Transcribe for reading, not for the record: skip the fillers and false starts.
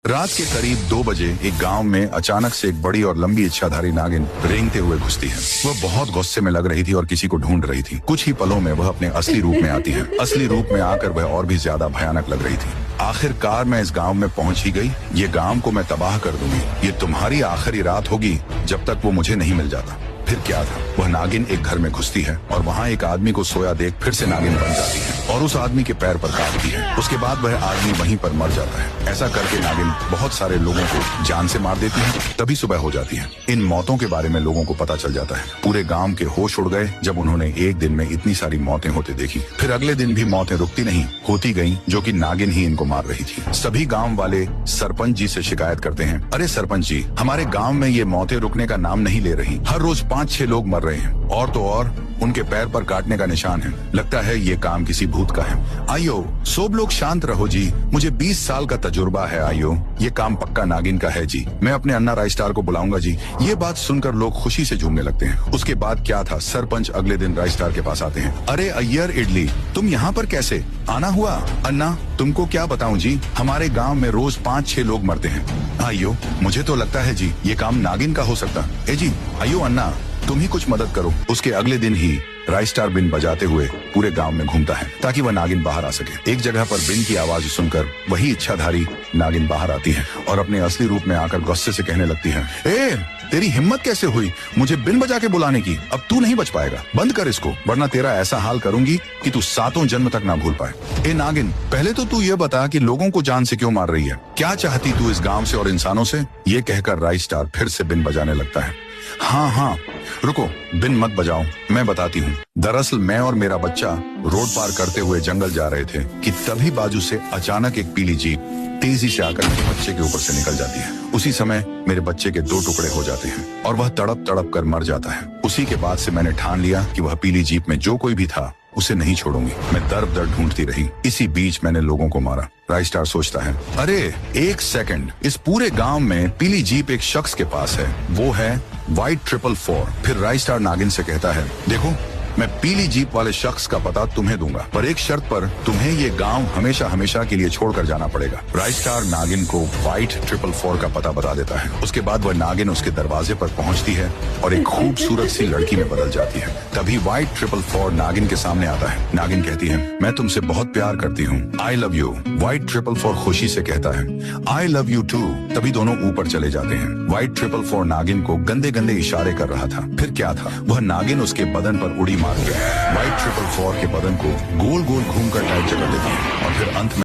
रात के करीब 2 बजे एक गांव में अचानक से एक बड़ी और लंबी इच्छाधारी नागिन रेंगते हुए घुसती है। वह बहुत गुस्से में लग रही थी और किसी को ढूंढ रही थी। कुछ ही पलों में वह अपने असली रूप में आती है। असली रूप में आकर वह और भी ज्यादा भयानक लग रही थी। आखिरकार मैं इस गांव में पहुंच ही गई। ये गांव को मैं तबाह कर दूंगी। ये तुम्हारी आखिरी रात होगी जब तक वो मुझे नहीं मिल जाता। फिर क्या था, वह नागिन एक घर में घुसती है और वहाँ एक आदमी को सोया देख फिर से नागिन बन जाती है और उस आदमी के पैर पर काटती है। उसके बाद वह आदमी वहीं पर मर जाता है। ऐसा करके नागिन बहुत सारे लोगों को जान से मार देती है। तभी सुबह हो जाती है। इन मौतों के बारे में लोगों को पता चल जाता है। पूरे गांव के होश उड़ गए जब उन्होंने एक दिन में इतनी सारी मौतें होते देखी। फिर अगले दिन भी मौतें रुकती नहीं, होती गई, जो कि नागिन ही इनको मार रही थी। सभी गांव वाले सरपंच जी से शिकायत करते हैं, अरे सरपंच जी, हमारे गांव में ये मौतें रुकने का नाम नहीं ले रही। हर रोज 5-6 लोग मर रहे हैं और तो और उनके पैर पर काटने का निशान है। लगता है ये काम किसी भूत का है। आइयो सब लोग शांत रहो जी, मुझे 20 साल का तजुर्बा है। आइयो, ये काम पक्का नागिन का है जी। मैं अपने अन्ना राय स्टार को बुलाऊंगा जी। ये बात सुनकर लोग खुशी से झूमने लगते हैं। उसके बाद क्या था, सरपंच अगले दिन राय स्टार के पास आते हैं। अरे अय्यर इडली, तुम यहाँ पर कैसे आना हुआ? अन्ना, तुमको क्या बताऊं जी, हमारे गांव में रोज 5-6 लोग मरते हैं। आइयो, मुझे तो लगता है जी ये काम नागिन का हो सकता है। जी आइयो अन्ना, तुम ही कुछ मदद करो। उसके अगले दिन ही राय स्टार बिन बजाते हुए पूरे गांव में घूमता है ताकि वह नागिन बाहर आ सके। एक जगह पर बिन की आवाज सुनकर वही इच्छाधारी नागिन बाहर आती है और अपने असली रूप में आकर गुस्से से कहने लगती है, ए तेरी हिम्मत कैसे हुई मुझे बिन बजा के बुलाने की? अब तू नहीं बच पाएगा, बंद कर इसको, वरना तेरा ऐसा हाल करूंगी कि तू 7 जन्म तक ना भूल पाए। ए नागिन, पहले तो तू ये बता कि लोगों को जान से क्यों मार रही है? क्या चाहती तू इस गांव से और इंसानों से? ये कहकर राय स्टार फिर से बिन बजाने लगता है। हाँ, रुको, बिन मत बजाओ, मैं बताती हूँ। दरअसल मैं और मेरा बच्चा रोड पार करते हुए जंगल जा रहे थे कि तभी बाजू से अचानक एक पीली जीप तेजी से आकर मेरे बच्चे के ऊपर से निकल जाती है। उसी समय मेरे बच्चे के 2 टुकड़े हो जाते हैं और वह तड़प तड़प कर मर जाता है। उसी के बाद से मैंने ठान लिया कि वह पीली जीप में जो कोई भी था उसे नहीं छोड़ूंगी। मैं दर दर ढूंढती रही। इसी बीच मैंने लोगों को मारा। राय स्टार सोचता है, अरे 1 सेकंड, इस पूरे गांव में पीली जीप एक शख्स के पास है, वो है White 444। फिर राय स्टार नागिन से कहता है, देखो मैं पीली जीप वाले शख्स का पता तुम्हें दूंगा, पर एक शर्त पर, तुम्हें ये गांव हमेशा हमेशा के लिए छोड़कर जाना पड़ेगा। राय स्टार नागिन को White 444 का पता बता देता है। उसके बाद वह नागिन उसके दरवाजे पर पहुंचती है और एक खूबसूरत सी लड़की में बदल जाती है। तभी White 444 नागिन के सामने आता है। नागिन कहती है, मैं तुमसे बहुत प्यार करती हूँ, आई लव यू। White 444 खुशी से कहता है, आई लव यू टू। तभी दोनों ऊपर चले जाते हैं। White 444 नागिन को गंदे गंदे इशारे कर रहा था। फिर क्या था, वह नागिन उसके बदन पर उड़ी मार के White 444 के बदन को गोल गोल घूमकर टाइट जगह देती है और फिर अंत में